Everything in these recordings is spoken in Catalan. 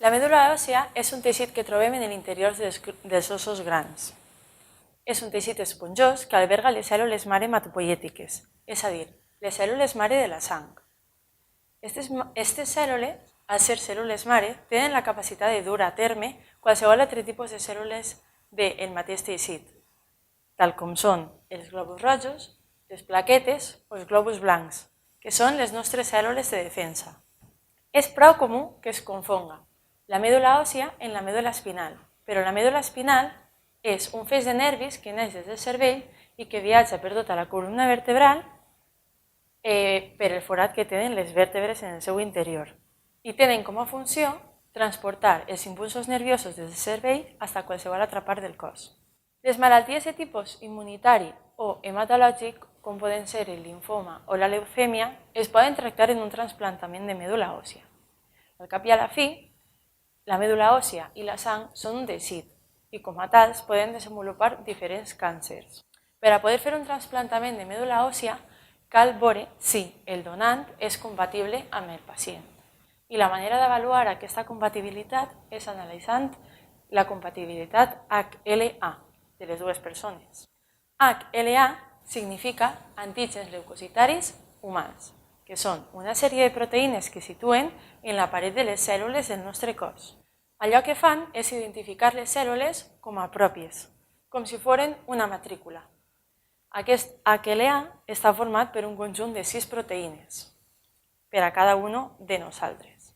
La medul·la òssia és un teixit que trobem en l'interior dels ossos grans. És un teixit esponjós que alberga les cèl·lules mare hematopoiètiques, és a dir, les cèl·lules mare de la sang. Aquestes cèl·lules, al ser cèl·lules mare, tenen la capacitat de dur a terme qualsevol altre tipus de cèl·lules del mateix teixit, tal com són els glòbuls rojos, les plaquetes o els glòbuls blancs, que són les nostres cèl·lules de defensa. És prou comú que es confonga la medul·la òssia en la medul·la espinal, però la medul·la espinal és un feix de nervis que neix des del cervell i que viatja per tota la columna vertebral per el forat que tenen les vèrtebres en el seu interior i tenen com a funció transportar els impulsos nerviosos des del cervell fins a qualsevol altra part del cos. Les malalties de tipus immunitari o hematològic, com poden ser el linfoma o la leucèmia, es poden tractar en un trasplantament de medul·la òssia. Al cap i a la fi, la medul·la òssia i la sang són un teixit i com a tals poden desenvolupar diferents càncers. Per a poder fer un trasplantament de medul·la òssia cal veure si el donant és compatible amb el pacient. I la manera d'avaluar aquesta compatibilitat és analitzant la compatibilitat HLA de les dues persones. HLA significa antígens leucocitaris humans, que són una sèrie de proteïnes que situen en la paret de les cèl·lules del nostre cos. Allò que fan és identificar les cèl·lules com a pròpies, com si foren una matrícula. Aquest HLA està format per un conjunt de 6 proteïnes, per a cada un de nosaltres.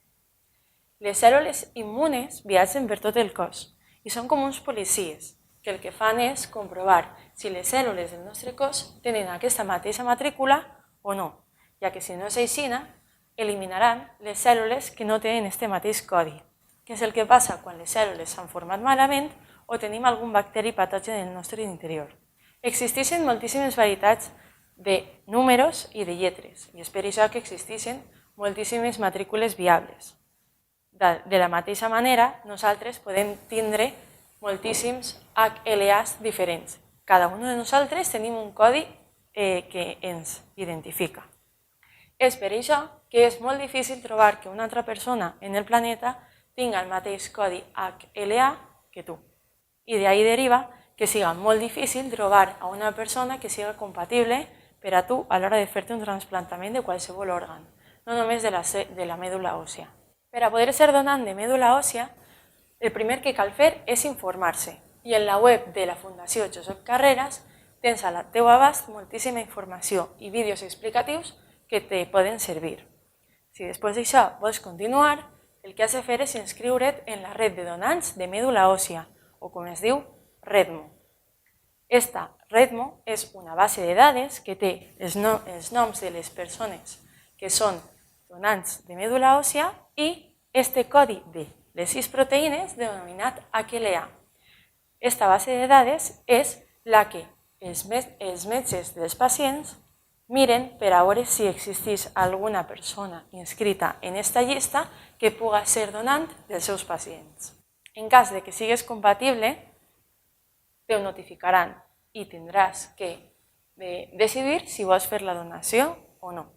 Les cèl·lules immunes viatgen per tot el cos i són com uns policies, que el que fan és comprovar si les cèl·lules del nostre cos tenen aquesta mateixa matrícula o no, ja que si no és així, eliminaran les cèl·lules que no tenen aquest mateix codi, que és el que passa quan les cèl·lules s'han format malament o tenim algun bacteri patogen en el nostre interior. Existeixen moltíssimes varietats de números i de lletres, i és per això que existeixen moltíssimes matrícules viables. De la mateixa manera, nosaltres podem tindre moltíssims HLAs diferents. Cada un de nosaltres tenim un codi que ens identifica. És per això que és molt difícil trobar que una altra persona en el planeta tinga el mateix codi HLA que tu. I d'ahí deriva que siga molt difícil trobar a una persona que siga compatible per a tu a l'hora de fer-te un trasplantament de qualsevol òrgan, no només de la medul·la òssia. Per a poder ser donant de medul·la òssia, el primer que cal fer és informar-se. I en la web de la Fundació Josep Carreras tens al teu abast moltíssima informació i vídeos explicatius que te poden servir. Si després d'això vols continuar, el que has de fer és inscriure't en la red de donants de medul·la òssia, o com es diu, REDMO. Esta REDMO és una base de dades que té els noms de les persones que són donants de medul·la òssia i este codi de les 6 proteïnes denominat HLA. Esta base de dades és la que els metges dels pacients miren per a veure si existeix alguna persona inscrita en esta llista que puga ser donant dels seus pacients. En cas de que sigues compatible, te ho notificaran i tindràs que decidir si vols fer la donació o no.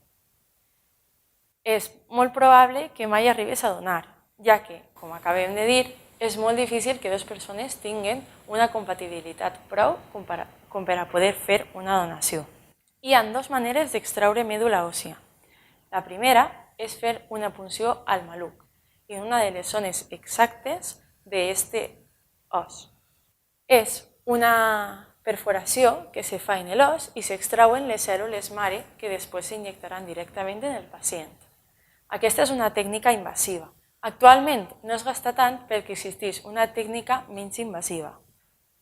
És molt probable que mai arribis a donar, ja que, com acabem de dir, és molt difícil que dues persones tinguin una compatibilitat prou com per a poder fer una donació. Hi ha 2 maneres d'extraure medul·la òssia. La primera és fer una punció al maluc, en una de les zones exactes d'aquest os. És una perforació que se fa en l'os i s'extrauen les cèl·lules mare que després s'inyectaran directament en el pacient. Aquesta és una tècnica invasiva. Actualment no es gasta tant perquè existeix una tècnica menys invasiva.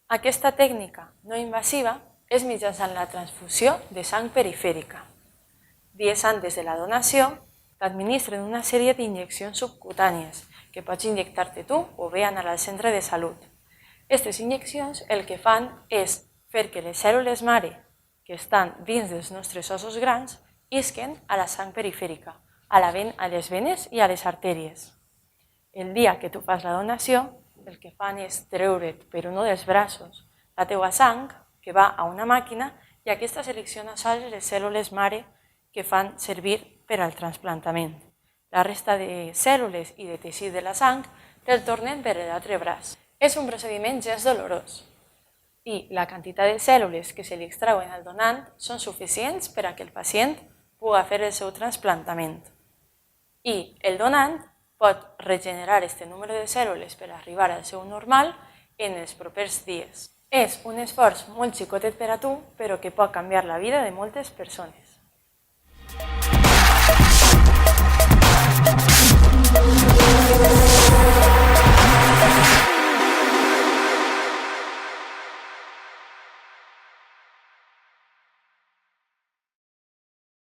Aquesta tècnica no invasiva és mitjançant la transfusió de sang perifèrica. Dies antes de la donació, t'administren una sèrie d'injeccions subcutànies que pots injectar-te tu o bé anar al centre de salut. Aquestes injeccions el que fan és fer que les cèl·lules mare que estan dins dels nostres ossos grans isquen a la sang perifèrica, a les venes i a les artèries. El dia que tu fas la donació, el que fan és treure't per un dels braços la teua sang, que va a una màquina, i aquesta selecciona sols les cèl·lules mare que fan servir per al trasplantament. La resta de cèl·lules i de teixit de la sang te'l tornen per l'altre braç. És un procediment gens dolorós i la quantitat de cèl·lules que se li extrauen al donant són suficients per a que el pacient pugui fer el seu trasplantament. I el donant pot regenerar aquest número de cèl·lules per arribar al seu normal en els propers dies. És un esforç molt xicotet per a tu, però que pot canviar la vida de moltes persones.